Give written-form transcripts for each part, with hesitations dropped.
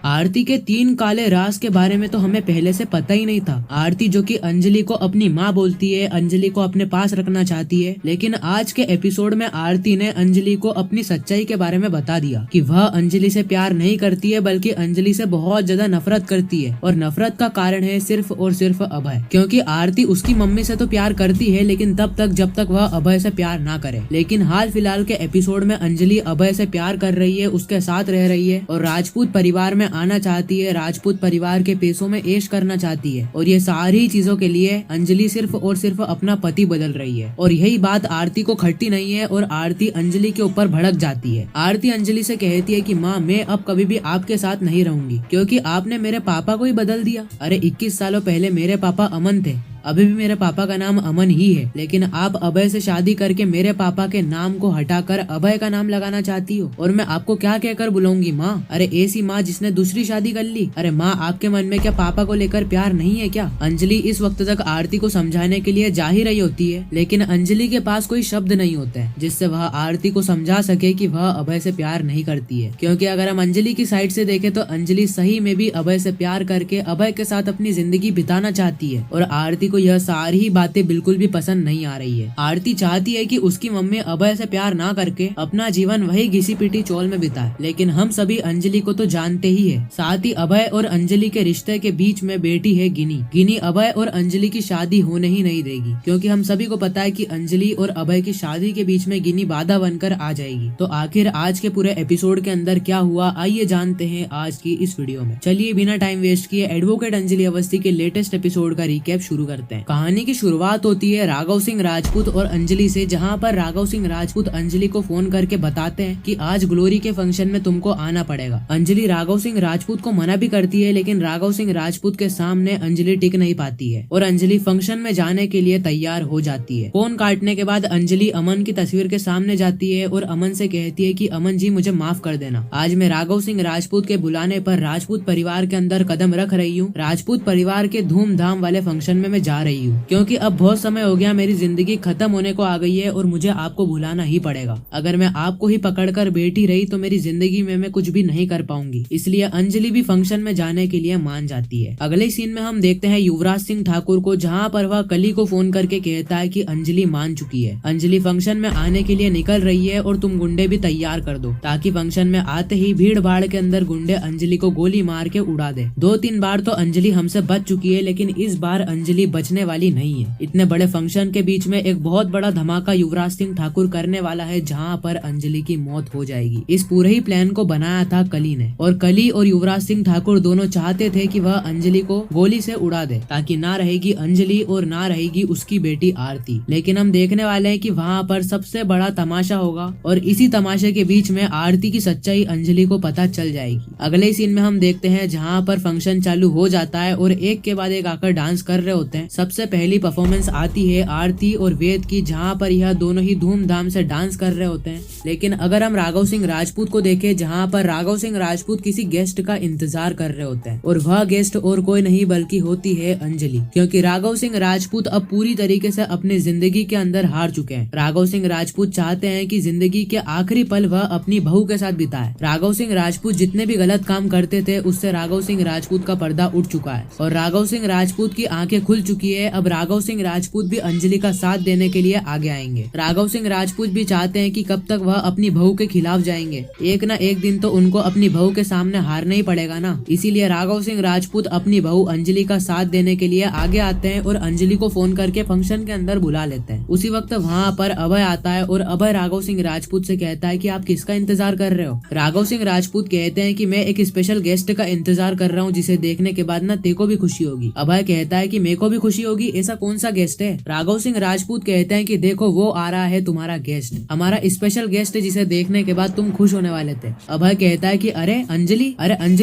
आरती के 3 काले राज के बारे में तो हमें पहले से पता ही नहीं था। आरती जो कि अंजलि को अपनी माँ बोलती है, अंजलि को अपने पास रखना चाहती है, लेकिन आज के एपिसोड में आरती ने अंजलि को अपनी सच्चाई के बारे में बता दिया कि वह अंजलि से प्यार नहीं करती है बल्कि अंजलि से बहुत ज्यादा नफरत करती है। और नफरत का कारण है सिर्फ और सिर्फ अभय, क्योंकि आरती उसकी मम्मी से तो प्यार करती है लेकिन तब तक जब तक वह अभय से प्यार ना करे। लेकिन हाल फिलहाल के एपिसोड में अंजलि अभय से प्यार कर रही है, उसके साथ रह रही है और राजपूत परिवार में आना चाहती है, राजपूत परिवार के पैसों में ऐश करना चाहती है। और ये सारी चीजों के लिए अंजलि सिर्फ और सिर्फ अपना पति बदल रही है। और यही बात आरती को खटती नहीं है और आरती अंजलि के ऊपर भड़क जाती है। आरती अंजलि से कहती है कि माँ, मैं अब कभी भी आपके साथ नहीं रहूंगी क्योंकि आपने मेरे पापा को ही बदल दिया। अरे 21 सालों पहले मेरे पापा अमन थे, अभी भी मेरे पापा का नाम अमन ही है, लेकिन आप अभय से शादी करके मेरे पापा के नाम को हटाकर अभय का नाम लगाना चाहती हो। और मैं आपको क्या कहकर बुलाऊंगी माँ? अरे ऐसी माँ जिसने दूसरी शादी कर ली। अरे माँ, आपके मन में क्या पापा को लेकर प्यार नहीं है क्या? अंजलि इस वक्त तक आरती को समझाने के लिए जा ही रही होती है, लेकिन अंजलि के पास कोई शब्द नहीं होता है जिससे वह आरती को समझा सके कि वह अभय से प्यार नहीं करती है। क्योंकि अगर हम अंजलि की साइड से देखें तो अंजलि सही में भी अभय से प्यार करके अभय के साथ अपनी जिंदगी बिताना चाहती है। और आरती को यह सारी ही बातें बिल्कुल भी पसंद नहीं आ रही है। आरती चाहती है कि उसकी मम्मी अभय से प्यार ना करके अपना जीवन वही घिसी पिटी चौल में बिताए, लेकिन हम सभी अंजलि को तो जानते ही है। साथ ही अभय और अंजलि के रिश्ते के बीच में बेटी है गिनी। गिनी अभय और अंजलि की शादी होने ही नहीं देगी, क्योंकि हम सभी को पता है कि अंजलि और अभय की शादी के बीच में गिनी बाधा बनकर आ जाएगी। तो आखिर आज के पूरे एपिसोड के अंदर क्या हुआ, आइए जानते हैं आज की इस वीडियो में। चलिए बिना टाइम वेस्ट किए एडवोकेट अंजलि अवस्थी के लेटेस्ट एपिसोड का रिकैप शुरू करते हैं। कहानी की शुरुआत होती है राघव सिंह राजपूत और अंजलि से, जहां पर राघव सिंह राजपूत अंजलि को फोन करके बताते हैं कि आज ग्लोरी के फंक्शन में तुमको आना पड़ेगा। अंजलि राघव सिंह राजपूत को मना भी करती है, लेकिन राघव सिंह राजपूत के सामने अंजलि टिक नहीं पाती है और अंजलि फंक्शन में जाने के लिए तैयार हो जाती है। फोन काटने के बाद अंजलि अमन की तस्वीर के सामने जाती है और अमन से कहती है कि अमन जी, मुझे माफ कर देना, आज मैं राघव सिंह राजपूत के बुलाने पर राजपूत परिवार के अंदर कदम रख रही हूँ। राजपूत परिवार के धूमधाम वाले फंक्शन में मैं जा रही हूँ, क्योंकि अब बहुत समय हो गया, मेरी जिंदगी खत्म होने को आ गई है और मुझे आपको बुलाना ही पड़ेगा। अगर मैं आपको ही पकड़कर बैठी रही तो मेरी जिंदगी में मैं कुछ भी नहीं कर पाऊंगी। इसलिए अंजलि भी फंक्शन में जाने के लिए मान जाती है। अगले सीन में हम देखते हैं युवराज सिंह ठाकुर को, जहाँ पर वह कली को फोन करके कहता है कि अंजलि मान चुकी है, अंजलि फंक्शन में आने के लिए निकल रही है और तुम गुंडे भी तैयार कर दो, ताकि फंक्शन में आते ही भीड़ भाड़ के अंदर गुंडे अंजलि को गोली मार के उड़ा दे। 2-3 बार तो अंजलि हमसे बच चुकी है, लेकिन इस बार अंजलि बचने वाली नहीं है। इतने बड़े फंक्शन के बीच में एक बहुत बड़ा धमाका युवराज सिंह ठाकुर करने वाला है, जहां पर अंजलि की मौत हो जाएगी। इस पूरे ही प्लान को बनाया था कली ने, और कली और युवराज सिंह ठाकुर दोनों चाहते थे कि वह अंजलि को गोली से उड़ा दे, ताकि ना रहेगी अंजलि और ना रहेगी उसकी बेटी आरती। लेकिन हम देखने वाले हैं कि वहां पर सबसे बड़ा तमाशा होगा और इसी तमाशे के बीच में आरती की सच्चाई अंजलि को पता चल जाएगी। अगले सीन में हम देखते हैं जहाँ पर फंक्शन चालू हो जाता है और एक के बाद एक आकर डांस कर रहे होते हैं। सबसे पहली परफॉर्मेंस आती है आरती और वेद की, जहाँ पर यह दोनों ही धूमधाम से डांस कर रहे होते हैं। लेकिन अगर हम राघव सिंह राजपूत को देखें, जहाँ पर राघव सिंह राजपूत किसी गेस्ट का इंतजार कर रहे होते हैं और वह गेस्ट और कोई नहीं बल्कि होती है अंजलि, क्योंकि राघव सिंह राजपूत अब पूरी तरीके से अपनी जिंदगी के अंदर हार चुके हैं। राघव सिंह राजपूत चाहते हैं कि जिंदगी के आखिरी पल वह अपनी बहू के साथ बिताए। राघव सिंह राजपूत जितने भी गलत काम करते थे उससे राघव सिंह राजपूत का पर्दा उठ चुका है और राघव सिंह राजपूत की आंखें खुल चुकी है। अब राघव सिंह राजपूत भी अंजलि का साथ देने के लिए आगे आएंगे। राघव सिंह राजपूत भी चाहते हैं कि कब तक वह अपनी बहू के खिलाफ जाएंगे, एक ना एक दिन तो उनको अपनी बहू के सामने हारना ही पड़ेगा ना। इसीलिए राघव सिंह राजपूत अपनी बहू अंजलि का साथ देने के लिए आगे आते हैं और अंजलि को फोन करके फंक्शन के अंदर बुला लेते हैं। उसी वक्त वहाँ पर अभय आता है और अभय राघव सिंह राजपूत से कहता है कि आप किसका इंतजार कर रहे हो? राघव सिंह राजपूत कहते हैं कि मैं एक स्पेशल गेस्ट का इंतजार कर रहा हूँ, जिसे देखने के बाद ना तेको भी खुशी होगी। अभय कहता है कि मेरे को भी खुशी होगी, ऐसा कौन सा गेस्ट है? राघव सिंह राजपूत कहते हैं कि देखो वो आ रहा है तुम्हारा गेस्ट, हमारा स्पेशल गेस्ट, जिसे देखने के बाद तुम खुश होने वाले थे। अभय कहता है कि अरे अंजलि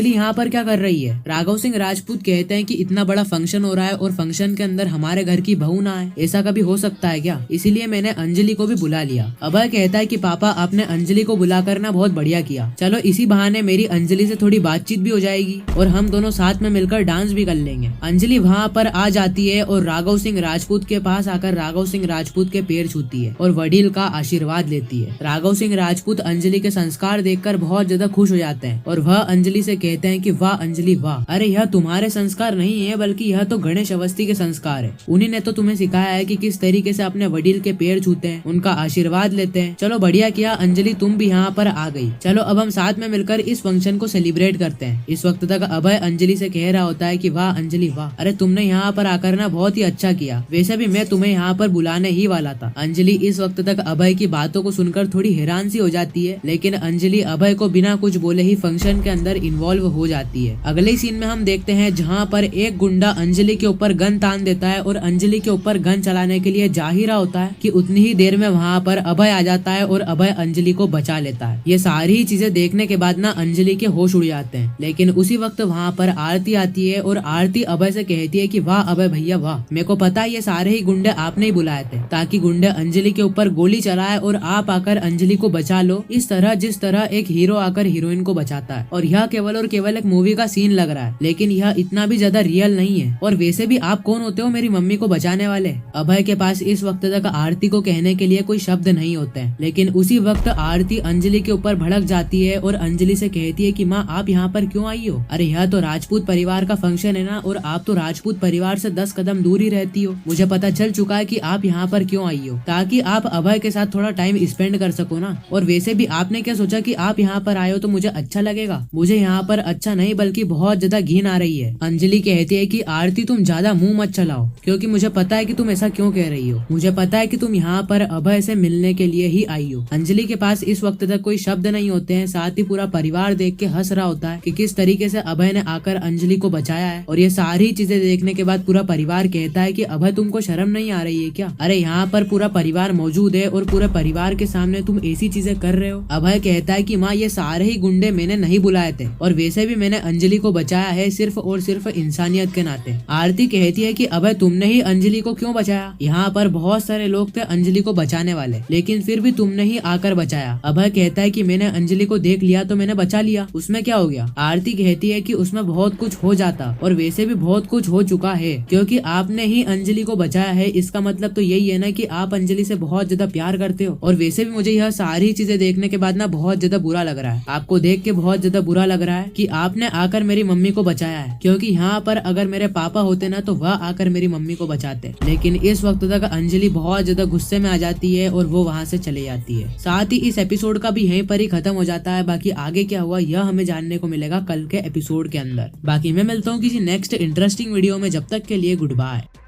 यहाँ पर क्या कर रही है? राघव सिंह राजपूत कहते हैं कि इतना बड़ा फंक्शन हो रहा है और फंक्शन के अंदर हमारे घर की बहू ना है, ऐसा कभी हो सकता है क्या? इसीलिए मैंने अंजलि को भी बुला लिया। अभय कहता है कि पापा, आपने अंजलि को बुला कर ना बहुत बढ़िया किया, चलो इसी बहाने मेरी अंजलि से थोड़ी बातचीत भी हो जाएगी और हम दोनों साथ में मिलकर डांस भी कर लेंगे। अंजलि वहाँ पर आ जाती है है और राघव सिंह राजपूत के पास आकर राघव सिंह राजपूत के पैर छूती है और वडील का आशीर्वाद लेती है। राघव सिंह राजपूत अंजलि के संस्कार देखकर बहुत ज्यादा खुश हो जाते हैं और वह अंजलि से कहते हैं कि वाह अंजलि वाह, अरे यह तुम्हारे संस्कार नहीं है बल्कि यह तो गणेश अवस्थी के संस्कार है। उन्हीं ने तो तुम्हें सिखाया है कि किस तरीके से अपने वडील के पैर छूते हैं, उनका आशीर्वाद लेते हैं। चलो बढ़िया किया अंजलि, तुम भी यहाँ पर आ गई। चलो अब हम साथ में मिलकर इस फंक्शन को सेलिब्रेट करते हैं। इस वक्त तक अभय अंजलि से कह रहा होता है कि वाह अंजलि वाह, अरे तुमने यहाँ पर आकर ना बहुत ही अच्छा किया, वैसे भी मैं तुम्हें यहाँ पर बुलाने ही वाला था। अंजलि इस वक्त तक अभय की बातों को सुनकर थोड़ी हैरान सी हो जाती है, लेकिन अंजलि अभय को बिना कुछ बोले ही फंक्शन के अंदर इन्वॉल्व हो जाती है। अगले सीन में हम देखते हैं जहाँ पर एक गुंडा अंजलि के ऊपर गन तान देता है और अंजलि के ऊपर गन चलाने के लिए जा ही रहा होता है कि उतनी ही देर में वहाँ पर अभय आ जाता है और अभय अंजलि को बचा लेता है। ये सारी चीजें देखने के बाद ना अंजलि के होश उड़ जाते हैं, लेकिन उसी वक्त वहाँ पर आरती आती है और आरती अभय से कहती है कि वाह अभय भैया वाह, मेरे को पता है ये सारे ही गुंडे आपने ही बुलाए थे ताकि गुंडे अंजलि के ऊपर गोली चलाए और आप आकर अंजलि को बचा लो, इस तरह जिस तरह एक हीरो आकर हीरोइन को बचाता है। और यह केवल और केवल एक मूवी का सीन लग रहा है, लेकिन यह इतना भी ज्यादा रियल नहीं है। और वैसे भी आप कौन होते हो मेरी मम्मी को बचाने वाले? अभय के पास इस वक्त तक आरती को कहने के लिए कोई शब्द नहीं होते हैं, लेकिन उसी वक्त आरती अंजलि के ऊपर भड़क जाती है और अंजलि से कहती है कि माँ आप यहाँ पर क्यों आई हो? अरे यह तो राजपूत परिवार का फंक्शन है ना, और आप तो राजपूत परिवार से 10 कदम दूर ही रहती हो। मुझे पता चल चुका है कि आप यहाँ पर क्यों आई हो, ताकि आप अभय के साथ थोड़ा टाइम स्पेंड कर सको ना। और वैसे भी आपने क्या सोचा कि आप यहाँ पर आए हो तो मुझे अच्छा लगेगा? मुझे यहाँ पर अच्छा नहीं बल्कि बहुत ज्यादा घिन आ रही है। अंजलि कहती है कि आरती तुम ज्यादा मुंह मत चलाओ, क्योंकि मुझे पता है कि तुम ऐसा क्यों कह रही हो। मुझे पता है कि तुम यहाँ पर अभय से मिलने के लिए ही आई हो। अंजलि के पास इस वक्त तक कोई शब्द नहीं होते हैं, साथ ही पूरा परिवार देख के हंस रहा होता है कि किस तरीके से अभय ने आकर अंजलि को बचाया है। और ये सारी चीजें देखने के बाद पूरा परिवार कहता है कि अभय तुमको शर्म नहीं आ रही है क्या? अरे यहाँ पर पूरा परिवार मौजूद है और पूरे परिवार के सामने तुम ऐसी चीजें कर रहे हो। अभय कहता है कि माँ ये सारे ही गुंडे मैंने नहीं बुलाए थे, और वैसे भी मैंने अंजलि को बचाया है सिर्फ और सिर्फ इंसानियत के नाते। आरती कहती है कि अभय तुमने ही अंजलि को क्यों बचाया? यहाँ पर बहुत सारे लोग थे अंजलि को बचाने वाले, लेकिन फिर भी तुमने ही आकर बचाया। अभय कहता है कि मैंने अंजलि को देख लिया तो मैंने बचा लिया, उसमें क्या हो गया? आरती कहती है कि उसमें बहुत कुछ हो जाता, और वैसे भी बहुत कुछ हो चुका है, क्योंकि आपने ही अंजलि को बचाया है। इसका मतलब तो यही है ना कि आप अंजलि से बहुत ज्यादा प्यार करते हो। और वैसे भी मुझे यह सारी चीजें देखने के बाद ना बहुत ज्यादा बुरा लग रहा है, आपको देख के बहुत ज्यादा बुरा लग रहा है कि आपने आकर मेरी मम्मी को बचाया है, क्योंकि यहाँ पर अगर मेरे पापा होते ना तो वह आकर मेरी मम्मी को बचाते। लेकिन इस वक्त तक अंजलि बहुत ज्यादा गुस्से में आ जाती है और वो वहाँ से चले जाती है। साथ ही इस एपिसोड का भी यहीं पर ही खत्म हो जाता है। बाकी आगे क्या हुआ यह हमें जानने को मिलेगा कल के एपिसोड के अंदर। बाकी मैं मिलता हूँ किसी नेक्स्ट इंटरेस्टिंग वीडियो में, जब तक के लिए गुड बाय।